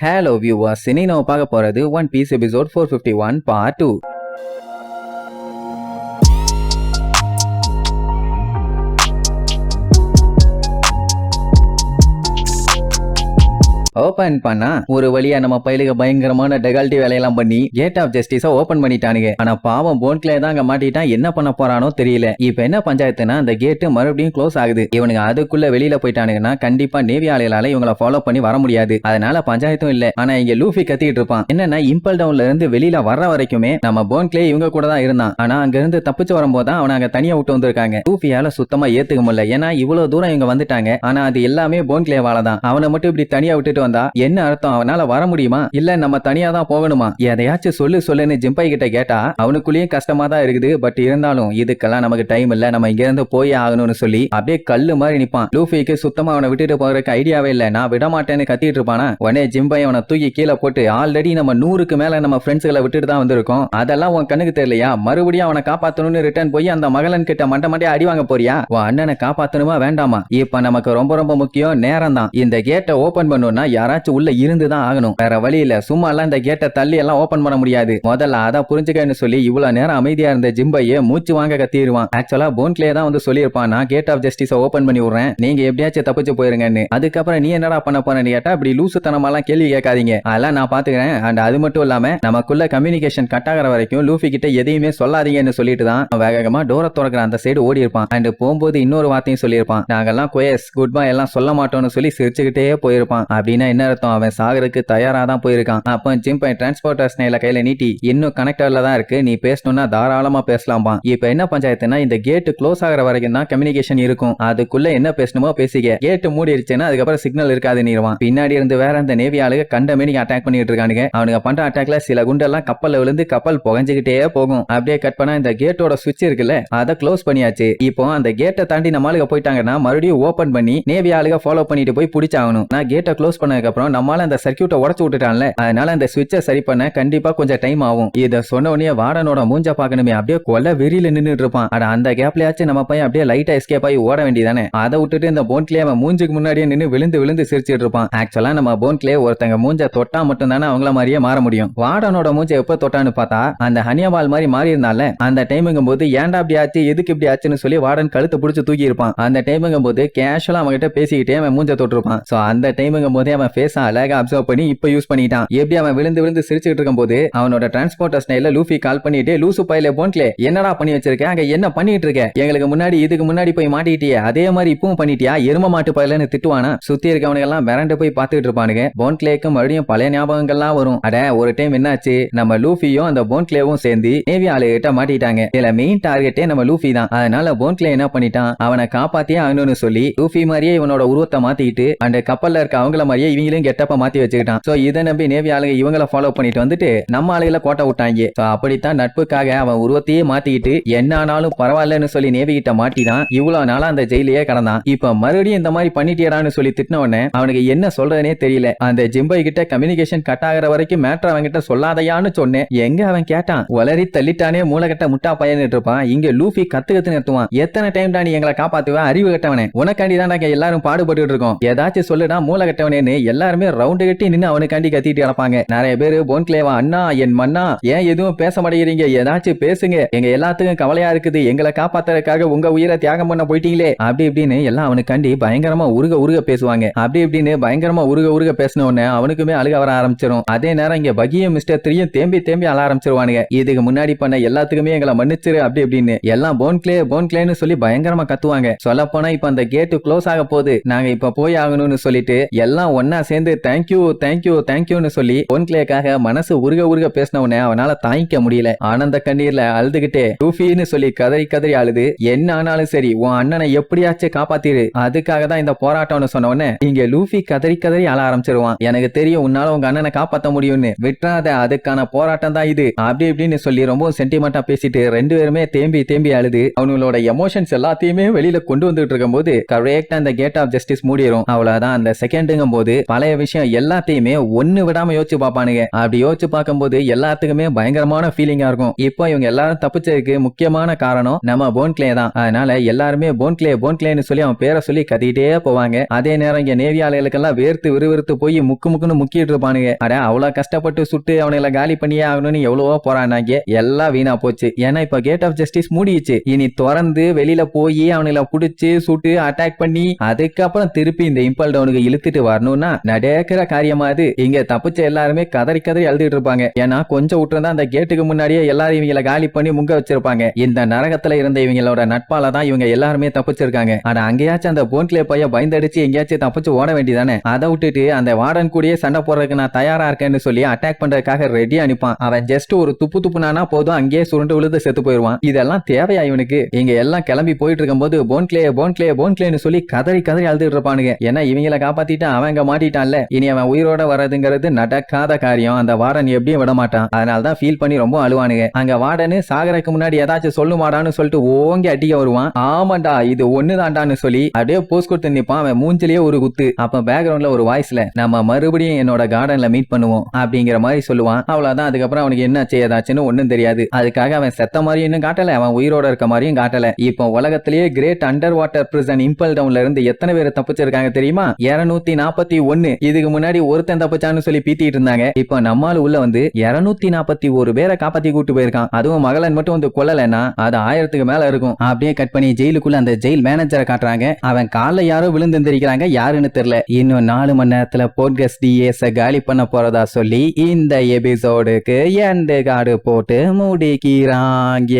Hello viewers, இன்னைக்கு நம்ம பார்க்க போறது one piece episode 451 part 2. Open பண்ணா ஒரு வழியா நம்ம பயிலுக்கு பயங்கரமான டெகால்டி வேலையெல்லாம் பண்ணி கேட் ஆஃப் ஜஸ்டிஸ ஓபன் பண்ணிட்டானுங்க. ஆனா பாவம் போன்க்லே தான் அங்க மாட்டிட்டான். என்ன பண்ண போறானோ தெரியல. இப்ப என்ன பஞ்சாயத்துனா அந்த கேட்டு மறுபடியும் க்ளோஸ் ஆகுது. இவனுங்க அதுக்குள்ள வெளியில போயிட்டானுங்கன்னா கண்டிப்பா நேவி ஆலையால இவங்கள ஃபாலோ பண்ணி வர முடியாது. அதனால பஞ்சாயத்தும் இல்ல. ஆனா இங்க லூஃபி கத்திட்டு இருப்பான். என்னன்னா இம்பல் டவுன்ல இருந்து வெளியில வர்ற வரைக்குமே நம்ம போன்க்லே இவங்க கூட தான் இருந்தான். ஆனா அங்க இருந்து தப்பிச்சு வரும்போது தான் அவனை அங்க தனியா விட்டு வந்திருக்காங்க. லூஃபியால சுத்தமா ஏத்துக்க முடியல. ஏன்னா இவ்வளவு தூரம் இவங்க வந்துட்டாங்க. ஆனா அது எல்லாமே போன்க்லேவால தான். அவனை மட்டும் இப்படி தனியா விட்டுட்டு வந்தா என்ன அர்த்தம்? அவனால வர முடியுமா? இல்ல நம்ம தனியா தான் போகணுமா? எதையாச்சும் சொல்லுன்னு ஜிம்பை கிட்ட கேட்டா அவனுக்குள்ளேயும் கஷ்டமா தான் இருக்குது. பட் இருந்தாலும் இதுக்கெல்லாம் நமக்கு டைம் இல்ல, நம்ம இங்க இருந்து போய் ஆகணும்னு சொல்லி அப்படியே கல்லு மாதிரி நிப்பான். லூஃபிக்கு சுத்தமா அவனை விட்டுட்டு போறதுக்கு ஐடியாவே இல்ல. நான் விட மாட்டேன்னு கத்திட்டு இருப்பானா. உடனே ஜிம்பை அவனை தூக்கி கீழே போட்டு, ஆல்ரெடி நம்ம 100க்கு மேல நம்ம ஃப்ரெண்ட்ஸ்களை விட்டுட்டு தான் வந்திருக்கோம். அதெல்லாம் உன் கண்ணுக்கு தெரியலையா? மறுபடியும் அவனை காப்பாத்தணும்னு ரிட்டர்ன் போய் அந்த மகளன் கிட்ட மண்டை அடி வாங்க போறியா? உன் அண்ணனை காப்பாத்தணுமா வேண்டாமா? இப்ப நமக்கு ரொம்ப ரொம்ப முக்கியம் நேரம் தான். இந்த கேட்டை ஓபன் பண்ணணும்னா யாராச்சும் உள்ள இருந்துதான் ஆகணும். வேற வழி இல்ல. சும்மா எல்லாம் இந்த கேட்டை தள்ளி எல்லாம் ஓபன் பண்ண முடியாது. முதல்ல அத புரிஞ்சுக்கன்னு சொல்லி இவ்வளவு நேரம் அமைதியா இருந்த ஜிம்பையே மூச்சு வாங்க கத்திடுவான். ஆக்சுவலா போன்க்லே தான் வந்து சொல்லியிருப்பான், நான் கேட் ஆஃப் ஜஸ்டிஸ ஓபன் பண்ணி விடுறேன், நீங்க எப்படியாச்சும் தப்பிச்சு போயிருங்கன்னு. அதுக்கப்புறம் நீ என்னடா பண்ண போறேன்னு கேட்டா இப்படி லூசுத்தனமாலாம் கேள்வி கேட்காதீங்க, அதெல்லாம் நான் பாத்துக்கிறேன். அண்ட் அது மட்டும் இல்லாம நமக்குள்ள கம்யூனிகேஷன் கட் ஆகிற வரைக்கும் லூஃபி கிட்ட எதையுமே சொல்லாதீங்கன்னு சொல்லிட்டு தான் வேகமா டோரை திறக்கிற அந்த சைடு ஓடி இருப்பான். அண்ட் போகும்போது இன்னொரு வார்த்தையும் சொல்லியிருப்பான், நாங்கெல்லாம் குயஸ் குட் பை எல்லாம் சொல்ல மாட்டோம்னு சொல்லி சிரிச்சுக்கிட்டே போயிருப்பான். அப்படின்னா என்ன அர்த்தம்? அவன் சாகருக்கு தயாரா தான் போயிருக்கான். அப்ப ஜிம்பை டிரான்ஸ்போர்ட்டர் ஸ்னைல கையில நீட்டி, இன்னும் கனெக்டர்ல தான் இருக்கு, நீ பேசணும்னா தாராளமா பேசலாம்பா. இப்ப என்ன பஞ்சாயத்துனா இந்த கேட் க்ளோஸ் ஆகிற வரைக்கும் தான் கம்யூனிகேஷன் இருக்கும். அதுக்குள்ள என்ன பேசணுமோ பேசிக்க. கேட் மூடிடுச்சுன்னா அதுக்கப்புறம் சிக்னல் இருக்காதுன்னு. பின்னாடி இருந்து வேற அந்த நேவி ஆளுங்க கண்டமேனிக்கு அட்டாக் பண்ணிட்டு இருக்கானுங்க. அவனுங்க பண்ற அட்டாக்ல சில குண்டெல்லாம் கப்பல்ல விழுந்து கப்பல் புகஞ்சுக்கிட்டே போகும். அப்படியே கட் பண்ணா இந்த கேட்டோட சுவிட்ச் இருக்குல்ல அதை க்ளோஸ் பண்ணியாச்சு. இப்போ அந்த கேட்டை தாண்டி நம்ம ஆளுங்க போயிட்டாங்கன்னா மறுபடியும் ஓபன் பண்ணி நேவி ஆளுங்க ஃபாலோ பண்ணிட்டு போய் பிடிச்சாகணும். நான் கேட்டை க்ளோஸ் பண்ணதுக்கு அப்புறம் நம்மால அந்த சர்க்கியூட்டை உடைச்சு விட்டுட்டான்ல, அதனால அந்த சுவிட்சை சரி பண்ண கண்டிப்பா கொஞ்சம் டைம் ஆகும். இத சொன்ன உடனே வார்டனோட மூஞ்ச பாக்கணுமே, அப்படியே கொல்ல வெறியில நின்னுட்டு இருப்பான். அட அந்த கேப்லயாச்சும் நம்ம பையன் அப்படியே லைட்டா எஸ்கேப் ஆகி ஓட வேண்டியதானே. அதை விட்டுட்டு இந்த போன்க்லே அவன் மூஞ்சுக்கு முன்னாடியே நின்று விழுந்து சிரிச்சிட்டு இருப்பான். ஆக்சுவலா நம்ம போன்க்லே ஒருத்தங்க மூஞ்ச தொட்டா மட்டும் தானே அவங்கள மாதிரியே மாற முடியும். வார்டனோட மூஞ்ச எப்ப தொட்டான்னு பார்த்தா அந்த ஹனியாபால் மாதிரி மாறி இருந்தால அந்த டைமுங்கும் போது ஏன்டா அப்படி ஆச்சு எதுக்கு இப்படி ஆச்சுன்னு சொல்லி வார்டன் கழுத்தை பிடிச்சு தூக்கி இருப்பான். அந்த டைமுங்கும் போது கேஷுவலா அவங்க கிட்ட பேசிக்கிட்டே அவன் மூஞ்ச தொட்டிருப்பான். சோ அந்த டைமுங்கும் போதே அவன் ஃபேஸ அழகா அப்சர்வ் பண்ணி இப்ப யூஸ் பண்ணிட்டான். எப்படி அவன் விழுந்து சிரிச்சுட்டு இருக்கும்போது அவனோட டிரான்ஸ்போர்ட்டர் ஸ்டைல லூஃபி கால் பண்ணிட்டு, லூசு பையில போன்க்லே என்னடா பண்ணி வச்சிருக்க, அங்க என்ன பண்ணிட்டு இருக்க, எங்களுக்கு முன்னாடி இதுக்கு முன்னாடி போய் மாட்டிட்டியே அதே மாதிரி இப்பவும் பண்ணிட்டியா, எரும மாட்டு பையிலன்னு திட்டுவானா. சுத்தி இருக்கவனுங்க எல்லாம் மிரண்டு போய் பார்த்துட்டு இருப்பானுங்க. போன்க்லேக்கு மறுபடியும் பழைய ஞாபகங்கள்லாம் வரும். அட ஒரு டைம் என்னாச்சு, நம்ம லூஃபியும் அந்த போன்க்லேவும் சேர்ந்து நேவி ஆளுகிட்ட மாட்டிட்டாங்க. இதுல மெயின் டார்கெட்டே நம்ம லூஃபி தான். அதனால போன்க்லே என்ன பண்ணிட்டான், அவனை காப்பாத்தியே ஆகணும்னு சொல்லி லூஃபி மாதிரியே இவனோட உருவத்தை மாத்திக்கிட்டு அந்த கப்பல்ல இருக்க அவங்கள மாதிரியே இவங்களும் கெட்டப்ப மாத்தி வச்சுக்கிட்டான். சோ இதை நம்பி நேவி ஆளுங்க இவங்களை ஃபாலோ பண்ணிட்டு வந்துட்டு நம்ம ஆளுகளை கோட்டை விட்டாங்க. அப்படித்தான் நட்புக்காக அவன் உருவத்தையே மாத்திக்கிட்டு என்ன ஆனாலும் பரவாயில்லன்னு சொல்லி நேவி கிட்ட மாட்டிதான் இவ்வளவு நாளா அந்த ஜெயிலையே கடந்தான். இப்ப மறுபடியும் இந்த மாதிரி பண்ணிட்டியடான்னு சொல்லி திட்டின உடனே அவனுக்கு என்ன சொல்றதுனே தெரியல. அந்த ஜிம்பை கிட்ட கம்யூனிகேஷன் கட் ஆகிற வரைக்கும் மேட்டர் அவன் கிட்ட சொல்லாதையான்னு சொன்னேன். எங்க அவன் கேட்டான், வளரி தள்ளிட்டானே மூளைகட்ட முட்டா பையன்ட்டு இருப்பான். இங்க லூஃபி கத்து நிறுத்துவான். எத்தனை டைம் தான் நீ எங்களை காப்பாத்துவ அறிவு கட்டவனே, உனக்காண்டி தான் நாங்க எல்லாரும் பாடுபட்டு இருக்கோம், ஏதாச்சும் சொல்லுடா மூளை கட்டவனேன்னு எல்லாருமே ரவுண்டு கட்டி நின்று அவனுக்காண்டி கத்திட்டு கிடப்பாங்க. நிறைய பேரு போன்க்லேவா அண்ணா என் மண்ணா ஏன் எதுவும் பேச மாட்டேங்கிறீங்க, ஏதாச்சும் பேசுங்க, எங்க எல்லாத்துக்கும் கவலையா இருக்குது, எங்களை காப்பாத்துறதுக்காக உங்க உயிரை தியாகம் பண்ண போயிட்டீங்களே அப்படி இப்படின்னு எல்லாம் அவனுக்காண்டி பயங்கரமா உருக பேசுவாங்க. அப்படி இப்படின்னு பயங்கரமா உருக பேசின உடனே அவனுக்குமே அழுக வர ஆரம்பிச்சிடும். அதே நேரம் இங்க பகியும் மிஸ்டர் த்ரீயும் தேம்பி அழ ஆரம்பிச்சிருவானுங்க. இதுக்கு முன்னாடி பண்ண எல்லாத்துக்குமே எங்களை மன்னிச்சிரு அப்படி இப்படின்னு எல்லாம் போன்க்லேன்னு சொல்லி பயங்கரமா கத்துவாங்க. சொல்ல போனா இப்ப அந்த கேட்டு க்ளோஸ் ஆக போகுது, நாங்க இப்ப போய் ஆகணும்னு சொல்லிட்டு எல்லாம் ஒன்னா சேர்ந்து தேங்க்யூன்னு சொல்லி போன்க்லேக்காக மனசு உருக பேசின உடனே அவனால தாங்கிக்க முடியல. ஆனந்த கண்ணீர்ல அழுதுகிட்டே லூஃபின்னு சொல்லி கதறி அழுது, என்ன ஆனாலும் சரி உன் அண்ணனை எப்படியாச்சும் காப்பாத்திரு, அதுக்காக தான் இந்த போராட்டம்னு சொன்ன உடனே இங்க லூஃபி கதறி அழ ஆரம்பிச்சிருவான். எனக்கு தெரியும் உன்னால உங்க அண்ணனை காப்பாத்த முடியும்னு, விட்டுறாத, அதுக்கான போராட்டம் தான் இது அப்படி இப்படின்னு சொல்லி ரொம்ப சென்டிமெண்டா பேசிட்டு ரெண்டு பேருமே தேம்பி அழுது அவங்களோட எமோஷன்ஸ் எல்லாத்தையுமே வெளியில கொண்டு வந்துட்டு இருக்கும் போது கரெக்டா அந்த கேட் ஆஃப் ஜஸ்டிஸ் மூடிரும். அவ்வளவுதான். அந்த செகண்டுங்கும் போது பழைய விஷயம் எல்லாத்தையுமே ஒண்ணு விடாம யோசிச்சு பாப்பானுங்க. அப்படி யோசிச்சு பார்க்கும்போது எல்லாத்துக்குமே பயங்கரமான ஃபீலிங்கா இருக்கும். இப்போ இவங்க எல்லாரும் தப்பிச்சதுக்கு முக்கியமான காரணம் நம்ம போன்க்ளே தான். அதனால எல்லாருமே போன்க்ளேன்னு சொல்லி அவன் பேரை சொல்லி கத்திட்டே போவாங்க. அதே நேரம் இங்க நேவி ஆளுகளுக்கெல்லாம் வேர்த்து விறுவிறுத்து போய் முக்குன்னு முக்கிட்டு இருப்பானுங்க. அட அவ்வளவு கஷ்டப்பட்டு சுட்டு அவனை காலி பண்ணியே ஆகணும்னு எவ்வளவோ போறானாங்க. எல்லாம் வீணா போச்சு. ஏன்னா இப்ப கேட் ஆஃப் ஜஸ்டிஸ் மூடிச்சு. இனி திறந்து வெளியில போய் அவனை புடிச்சு சுட்டு அட்டாக் பண்ணி அதுக்கப்புறம் திருப்பி இந்த இம்பல் டவுனுக்கு இழுத்துட்டு வரணும்னா நடக்கிற காரியமா அது? இங்க தப்பிச்ச எல்லாருமே கதறி அழுதுட்டு இருப்பாங்க. ஏன்னா கொஞ்சம் விட்டுருந்தா அந்த கேட்டுக்கு முன்னாடியே எல்லாரும் இவங்களை காலி பண்ணி முங்க வச்சிருப்பாங்க. இந்த நரகத்துல இருந்த இவங்களோட நட்பால தான் இவங்க எல்லாருமே தப்பிச்சிருக்காங்க. ஆனா அங்கேயாச்சும் அந்த போன்க்ளே பையன் பயந்தடிச்சு எங்கேயாச்சும் தப்பிச்சு ஓட வேண்டியதானே? அதை விட்டுட்டு அந்த வார்டன் கூடயே சண்டை போடுறதுக்கு நான் தயாரா இருக்கேன்னு சொல்லி அட்டாக் பண்றதுக்காக ரெடி அனுப்பான். அவன் ஜஸ்ட் ஒரு துப்புனானா போதும் அங்கேயே சுருண்டு விழுந்து செத்து போயிருவான். இதெல்லாம் தேவையா இவனுக்கு? இங்க எல்லாம் கிளம்பி போயிட்டு இருக்கும்போது போன்க்ளேன்னு சொல்லி கதறி அழுதுட்டு இருப்பானுங்க. ஏன்னா இவங்களை காப்பாத்திட்டு அவன் அங்க மாட்டிட்டான்ல. இனி அவன் உயிரோட வர்றதுங்கிறது நடக்காத காரியம். அந்த வார்டன் எப்படியும் விட மாட்டான். அதனாலதான் ஃபீல் பண்ணி ரொம்ப அழுவானுங்க. அங்க வார்டனு சாகறதுக்கு முன்னாடி ஏதாச்சும் சொல்லுமாடான்னு சொல்லிட்டு ஓங்கி அடிக்க வருவான். ஆமாண்டா இது ஒண்ணுதான்டான்னு சொல்லி அப்படியே போஸ்ட் கொடுத்து நிப்பான். அவன் மூஞ்சிலேயே ஒரு குத்து. அப்ப பேக்ரவுண்ட்ல ஒரு வாய்ஸ்ல நம்ம மறுபடியும் என்னோட கார்டன்ல மீட் பண்ணுவோம் அப்படிங்கிற மாதிரி சொல்லுவான். அவ்வளவுதான். அதுக்கப்புறம் அவனுக்கு என்ன செய்யதாச்சுன்னு ஒண்ணும் தெரியாது. அதுக்காக அவன் செத்த மாதிரியும் இன்னும் காட்டல, அவன் உயிரோட இருக்க மாதிரியும் காட்டல. இப்போ உலகத்திலேயே great under water prison impel டவுன்ல இருந்து எத்தனை பேர் தப்பிச்சிருக்காங்க தெரியுமா? 241. இதுக்கு முன்னாடி ஒருத்தன் தப்பிச்சான்னு சொல்லி பீத்திட்டு இருந்தாங்க. இப்போ நம்மால உள்ள வந்து 241 பேரை காப்பாத்தி கூட்டு போயிருக்கான். அதுவும் மகளன் மட்டும் வந்து கொல்லலைன்னா அது 1000க்கு மேல இருக்கும். அப்படியே கட் பண்ணி ஜெயிலுக்குள்ள அந்த ஜெயில் மேனேஜரை காட்டுறாங்க. அவன் கால யாரோ விழுந்து எந்திரிக்கிறாங்க, யாருன்னு தெரியல. இன்னும் 4 மணி நேரத்துல போட்கஸ் டிஎஸ் காலி பண்ண போறதா சொல்லி இந்த எபிசோடுக்கு எண்ட் கார்டு போட்டு முடிக்கிறாங்க.